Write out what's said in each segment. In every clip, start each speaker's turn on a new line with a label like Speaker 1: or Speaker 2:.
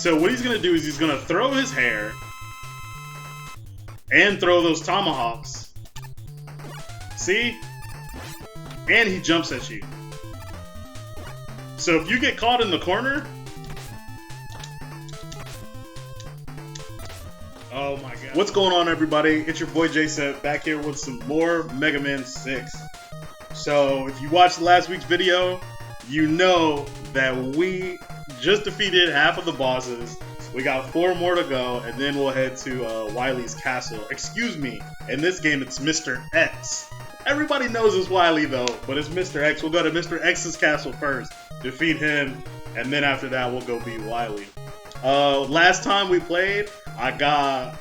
Speaker 1: So what he's gonna do is he's gonna throw his hair and throw those tomahawks. See? And he jumps at you. So if you get caught in the corner, oh my god. What's going on, everybody? It's your boy Jason back here with some more Mega Man 6. So if you watched last week's video, you know that we just defeated half of the bosses. We got 4 more to go, and then we'll head to Wily's castle. Excuse me, in this game it's Mr. X. Everybody knows it's Wily though, but it's Mr. X. We'll go to Mr. X's castle first, defeat him, and then after that we'll go beat Wily. Last time we played, I got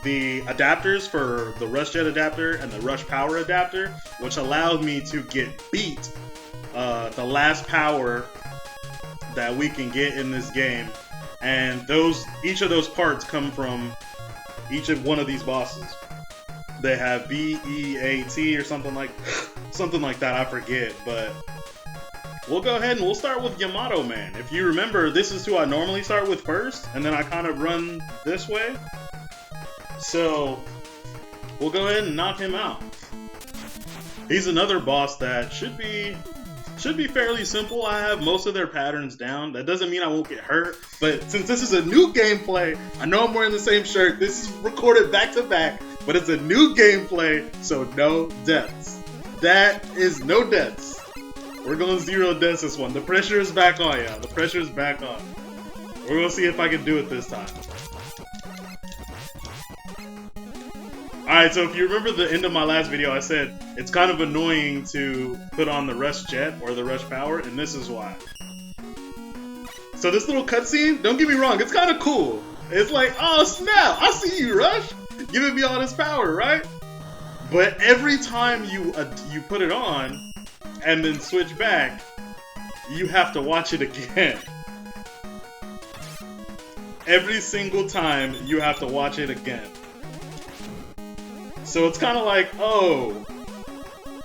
Speaker 1: the adapters for the Rush Jet adapter and the Rush Power adapter, which allowed me to get beat the last power that we can get in this game. And each of those parts come from each of one of these bosses. They have B, E, A, T or something like that, I forget, but we'll go ahead and we'll start with Yamato Man. If you remember, this is who I normally start with first, and then I kind of run this way. So we'll go ahead and knock him out. He's another boss that should be fairly simple. I have most of their patterns down. That doesn't mean I won't get hurt, but since this is a new gameplay, I know I'm wearing the same shirt. This is recorded back to back, but it's a new gameplay, so no deaths. That is no deaths. We're going 0 deaths this one. The pressure is back on, y'all. The pressure is back on. We're gonna see if I can do it this time. Alright, so if you remember the end of my last video, I said it's kind of annoying to put on the Rush Jet or the Rush Power, and this is why. So this little cutscene, don't get me wrong, it's kind of cool. It's like, oh snap, I see you, Rush, giving me all this power, right? But every time you put it on and then switch back, you have to watch it again. Every single time you have to watch it again. So it's kind of like, oh,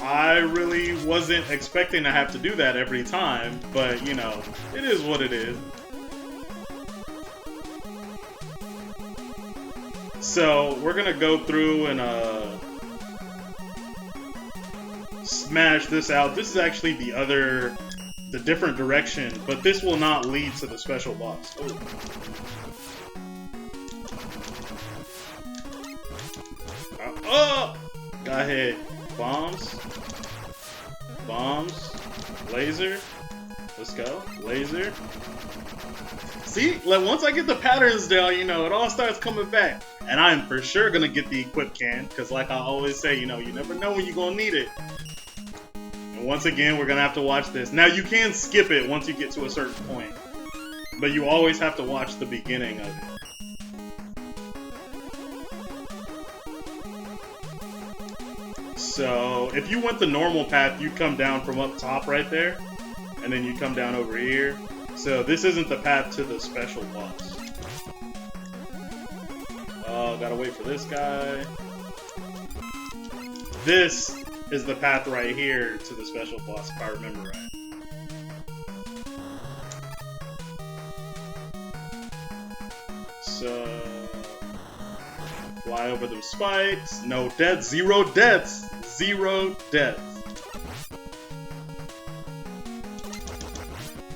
Speaker 1: I really wasn't expecting to have to do that every time, but you know, it is what it is. So we're gonna go through and smash this out. This is actually the different direction, but this will not lead to the special boss. Oh. Oh! Got hit. Bombs. Bombs. Laser. Let's go. Laser. See? Like, once I get the patterns down, you know, it all starts coming back. And I'm for sure gonna get the equip can, because like I always say, you know, you never know when you're gonna need it. And once again, we're gonna have to watch this. Now, you can skip it once you get to a certain point, but you always have to watch the beginning of it. So, if you went the normal path, you'd come down from up top right there, and then you'd come down over here. So, this isn't the path to the special boss. Oh, gotta wait for this guy. This is the path right here to the special boss, if I remember right. So, fly over them spikes. No deaths. 0 deaths. 0 deaths.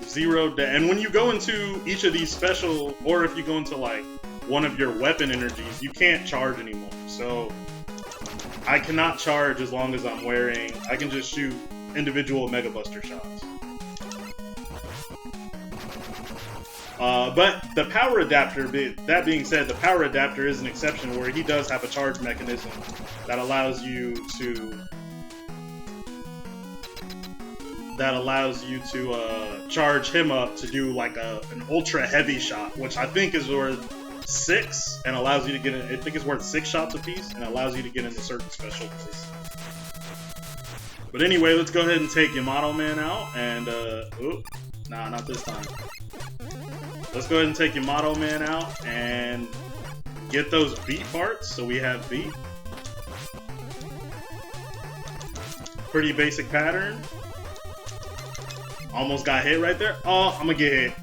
Speaker 1: 0 deaths. And when you go into each of these special, or if you go into like one of your weapon energies, you can't charge anymore. So I cannot charge as long as I'm wearing, I can just shoot individual Mega Buster shots. But the power adapter, that being said, the power adapter is an exception where he does have a charge mechanism that allows you to charge him up to do like an ultra heavy shot, which I think is worth 6 and allows you to get in, I think it's worth 6 shots apiece and allows you to get into certain special places. But anyway, let's go ahead and take Yamato Man out and nah, not this time. Let's go ahead and take Yamato Man out and get those beat parts. So we have beat. Pretty basic pattern. Almost got hit right there. Oh, I'm gonna get hit.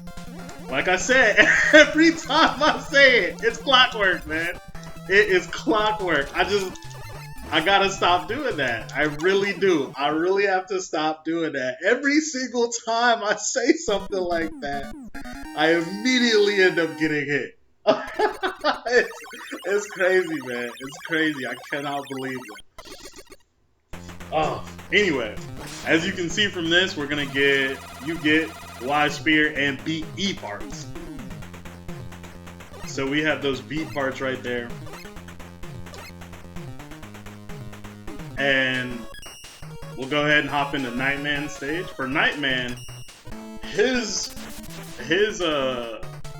Speaker 1: Like I said, every time I say it, it's clockwork, man. It is clockwork. I gotta stop doing that. I really do. I really have to stop doing that. Every single time I say something like that, I immediately end up getting hit. it's crazy, man. It's crazy. I cannot believe it. Oh, anyway, as you can see from this, we're gonna get Y spear and BE parts. So we have those B parts right there. And we'll go ahead and hop into Nightman stage. For Nightman, his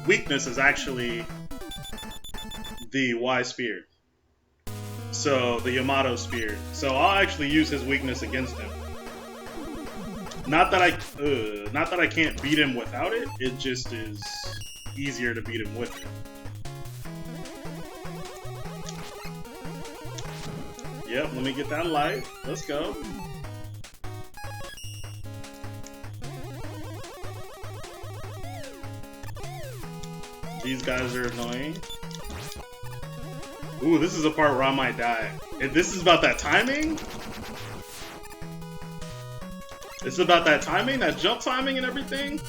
Speaker 1: weakness is actually the Y spear. So the Yamato spear. So I'll actually use his weakness against him. Not that I can't beat him without it. It just is easier to beat him with it. Yep, let me get that light. Let's go. These guys are annoying. Ooh, this is a part where I might die. If this is about that timing? It's about that timing, that jump timing and everything?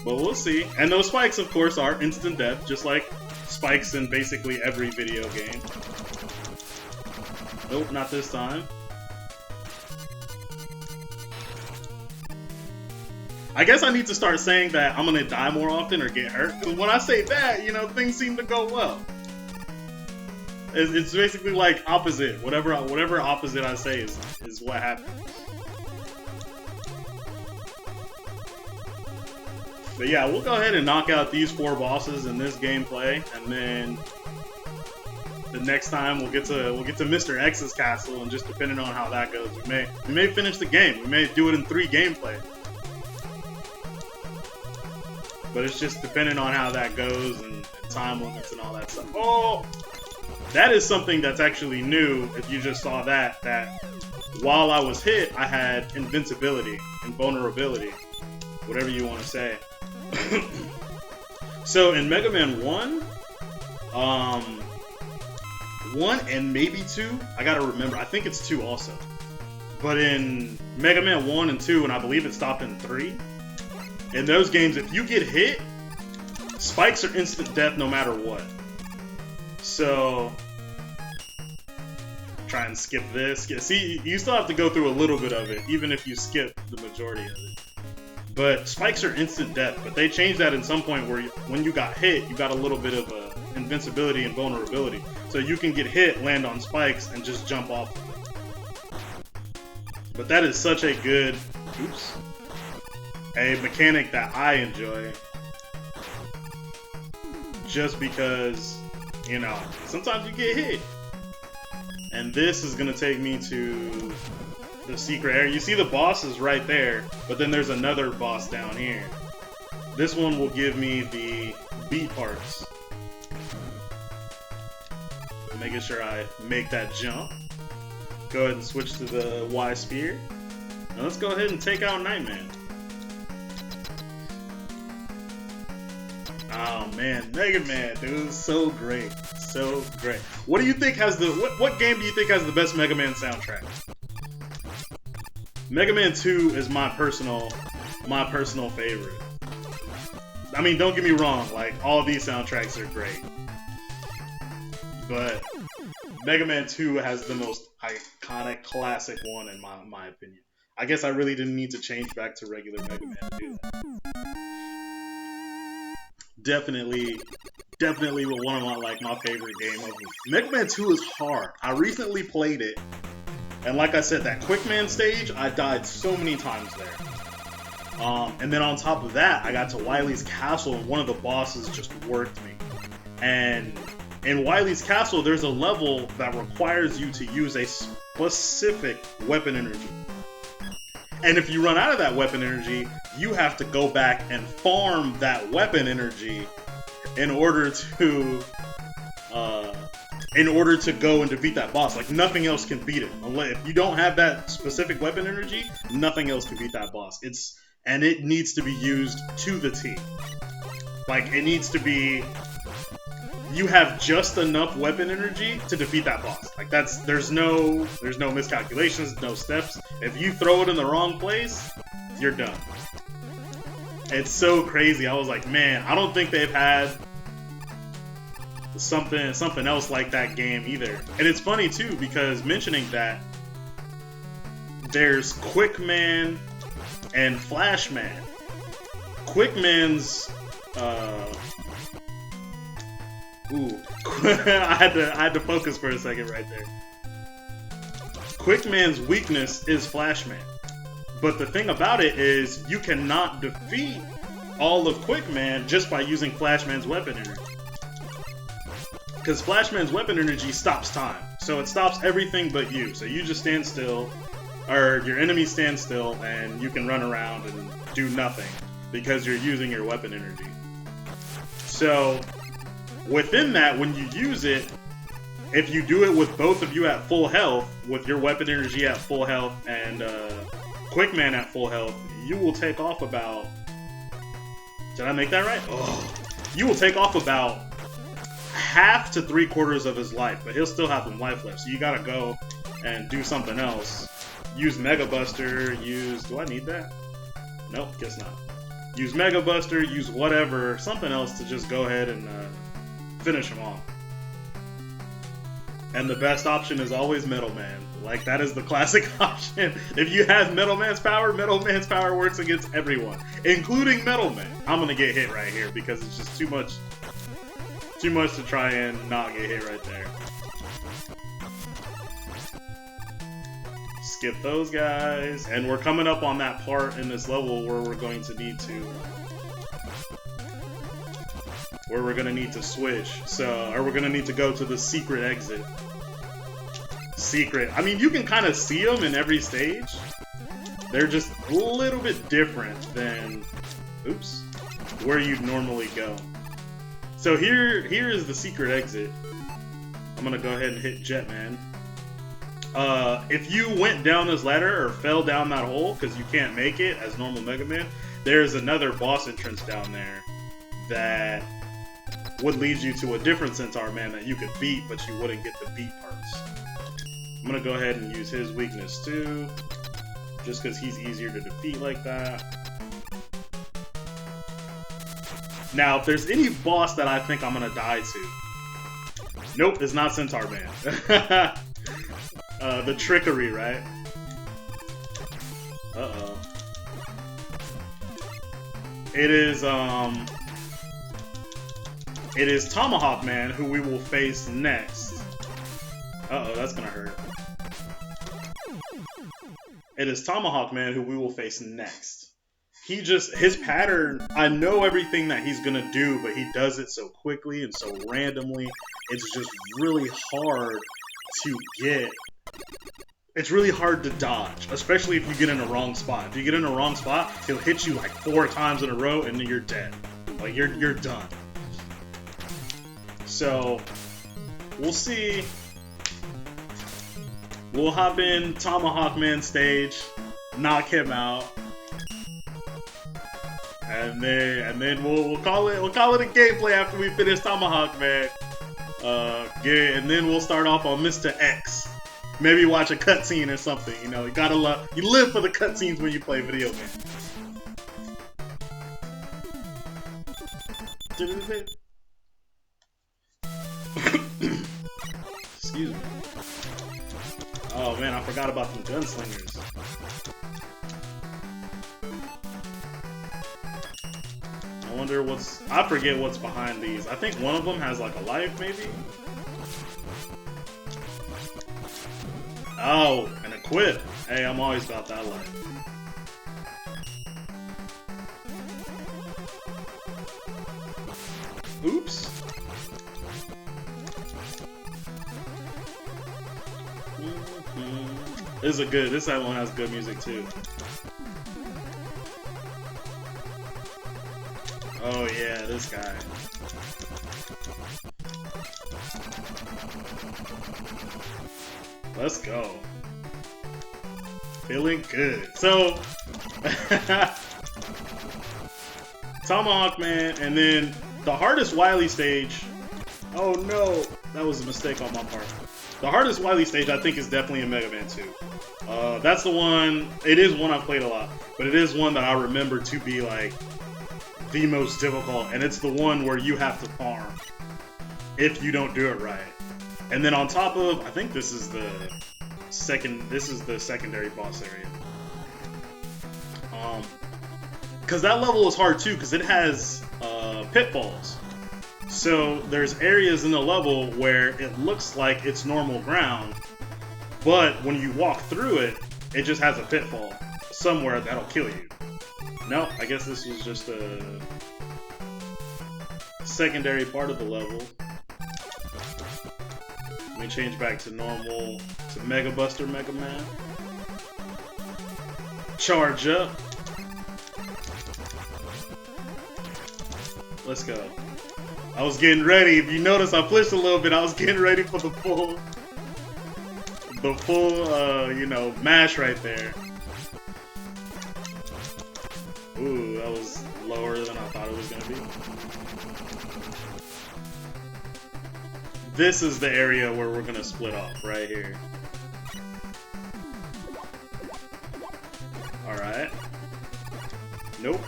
Speaker 1: But we'll see. And those spikes, of course, are instant death, just like spikes in basically every video game. Nope, not this time. I guess I need to start saying that I'm gonna die more often or get hurt. Because when I say that, you know, things seem to go well. It's basically like opposite. Whatever opposite I say is what happens. But yeah, we'll go ahead and knock out these 4 bosses in this gameplay, and then the next time we'll get to Mr. X's castle, and just depending on how that goes, we may finish the game. We may do it in 3 gameplay. But it's just depending on how that goes and time limits and all that stuff. Oh! That is something that's actually new, if you just saw that while I was hit, I had invincibility and vulnerability. Whatever you want to say. So in Mega Man 1, 1 and maybe 2, I gotta remember, I think it's 2 also. But in Mega Man 1 and 2, and I believe it stopped in 3, in those games, if you get hit, spikes are instant death no matter what. So, try and skip this. See, you still have to go through a little bit of it, even if you skip the majority of it. But spikes are instant death, but they changed that at some point where when you got hit, you got a little bit of invincibility and vulnerability. So you can get hit, land on spikes, and just jump off of it. But that is such a good, a mechanic that I enjoy. Just because, you know, sometimes you get hit. And this is going to take me to the secret area. You see the boss is right there, but then there's another boss down here. This one will give me the B parts. Making sure I make that jump. Go ahead and switch to the Y spear. Now let's go ahead and take out Nightman. Oh man, Mega Man, dude, so great, so great. What do you think has the what game do you think has the best Mega Man soundtrack? Mega Man 2 is my personal favorite. I mean, don't get me wrong, like all these soundtracks are great, but Mega Man 2 has the most iconic, classic one in my opinion. I guess I really didn't need to change back to regular Mega Man to do that. Definitely one of my favorite game of Mega Man 2 is hard. I recently played it, and like I said, that Quickman stage, I died so many times there. And then on top of that, I got to Wily's Castle, and one of the bosses just worked me. And in Wily's Castle, there's a level that requires you to use a specific weapon energy. And if you run out of that weapon energy, you have to go back and farm that weapon energy in order to go and defeat that boss. Like, nothing else can beat it. If you don't have that specific weapon energy, nothing else can beat that boss. and it needs to be used to the T. Like, it needs to be... You have just enough weapon energy to defeat that boss. Like, there's no miscalculations, no steps. If you throw it in the wrong place, you're done. It's so crazy. I was like, man, I don't think they've had something else like that game either. And it's funny too, because mentioning that, there's Quickman and Flashman. Quickman's I had to focus for a second right there. Quickman's weakness is Flashman. But the thing about it is, you cannot defeat all of Quickman just by using Flashman's weapon energy. Because Flashman's weapon energy stops time. So it stops everything but you. So you just stand still, or your enemy stands still, and you can run around and do nothing because you're using your weapon energy. So within that, when you use it, if you do it with both of you at full health, with your weapon energy at full health and Quickman at full health, you will take off about... Did I make that right? Oh. You will take off about half to 3/4 of his life, but he'll still have some life left. So you gotta go and do something else. Use Mega Buster, do I need that? Nope, guess not. Use Mega Buster, use whatever, something else to just go ahead and finish him off. And the best option is always Metal Man. Like, that is the classic option. If you have Metal Man's power works against everyone, including Metal Man. I'm gonna get hit right here because it's just too much to try and not get hit right there. Skip those guys, and we're coming up on that part in this level where we're going to need to switch. So, or we're gonna need to go to the secret exit. I mean, you can kind of see them in every stage. They're just a little bit different than, where you'd normally go. So here is the secret exit. I'm gonna go ahead and hit Jetman. If you went down this ladder or fell down that hole because you can't make it as normal Mega Man, there's another boss entrance down there that would lead you to a different Centaur Man that you could beat, but you wouldn't get the beat parts. I'm gonna go ahead and use his weakness too, just because he's easier to defeat like that. Now, if there's any boss that I think I'm gonna die to, nope, it's not Centaur Man. The Trickery, right? Uh-oh. It is Tomahawk Man who we will face next. Uh-oh, that's gonna hurt. It is Tomahawk Man who we will face next. His pattern, I know everything that he's gonna do, but he does it so quickly and so randomly. It's just really hard to get. It's really hard to dodge, especially if you get in the wrong spot. If you get in the wrong spot, he'll hit you like 4 times in a row and then you're dead. Like, you're done. So, we'll see. We'll hop in Tomahawk Man stage, knock him out, and then we'll call it a gameplay after we finish Tomahawk Man. And then we'll start off on Mr. X. Maybe watch a cutscene or something. You know, you live for the cutscenes when you play video games. Excuse me. Oh man, I forgot about them gunslingers. I forget what's behind these. I think one of them has like a life, maybe? Oh, an equip. Hey, I'm always about that life. Oops. This one has good music too. Oh yeah, this guy. Let's go. Feeling good. So, Tomahawk Man, and then the hardest Wily stage. Oh no, that was a mistake on my part. The hardest Wily stage I think is definitely in Mega Man 2. That's the one, it is one I've played a lot, but it is one that I remember to be like the most difficult, and it's the one where you have to farm if you don't do it right. And then on top of, I think this is the secondary boss area. Because that level is hard too, because it has pitfalls. So there's areas in the level where it looks like it's normal ground, but when you walk through it, it just has a pitfall somewhere that'll kill you. No, I guess this was just a secondary part of the level. Let me change back to normal, to Mega Buster Mega Man. Charge up. Let's go. I was getting ready. If you notice, I pushed a little bit. I was getting ready for the full, you know, mash right there. Ooh, that was lower than I thought it was gonna be. This is the area where we're gonna split off, right here. Alright. Nope.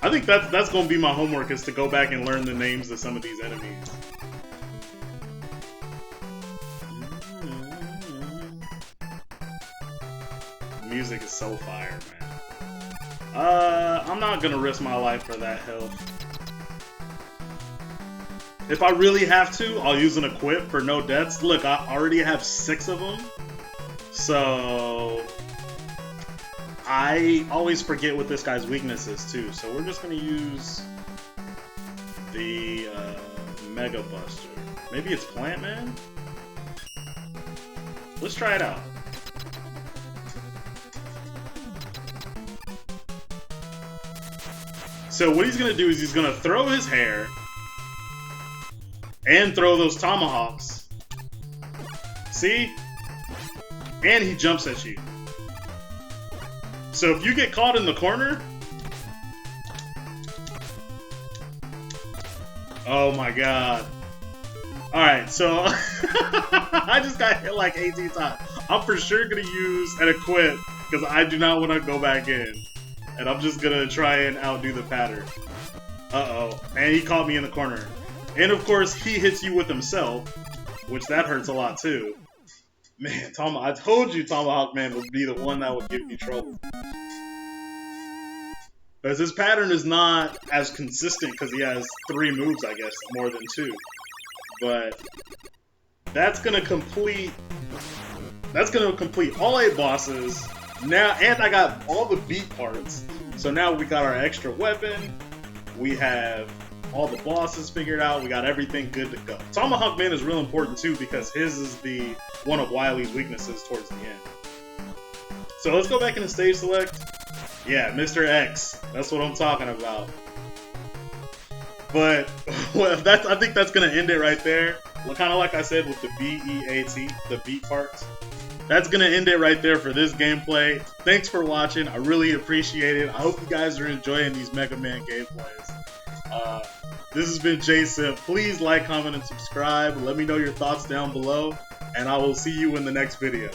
Speaker 1: I think that's gonna be my homework, is to go back and learn the names of some of these enemies. Music is so fire, man. I'm not gonna risk my life for that health. If I really have to, I'll use an equip for no deaths. Look, I already have 6 of them, so I always forget what this guy's weakness is too. So we're just gonna use the Mega Buster. Maybe it's Plant Man? Let's try it out. So what he's gonna do is he's gonna throw his hair and throw those tomahawks. See? And he jumps at you. So if you get caught in the corner... Oh my god. Alright, so... I just got hit like 18 times. I'm for sure gonna use an equip, because I do not want to go back in. And I'm just gonna try and outdo the pattern. Uh-oh. And he caught me in the corner. And of course, he hits you with himself, which that hurts a lot too. Man, I told you Tomahawk Man would be the one that would give me trouble. Because his pattern is not as consistent, because he has 3 moves, I guess, more than 2. But that's gonna complete all 8 bosses. Now, and I got all the beat parts. So now we got our extra weapon. We have all the bosses figured out. We got everything good to go. Tomahawk Man is real important too, because his is the one of Wily's weaknesses towards the end. So let's go back into stage select. Yeah, Mr. X. That's what I'm talking about. But well, I think that's gonna end it right there. Well, kind of like I said with the B-E-A-T, the beat parts. That's gonna end it right there for this gameplay. Thanks for watching. I really appreciate it. I hope you guys are enjoying these Mega Man gameplays. This has been Jason. Please like, comment, and subscribe. Let me know your thoughts down below, and I will see you in the next video.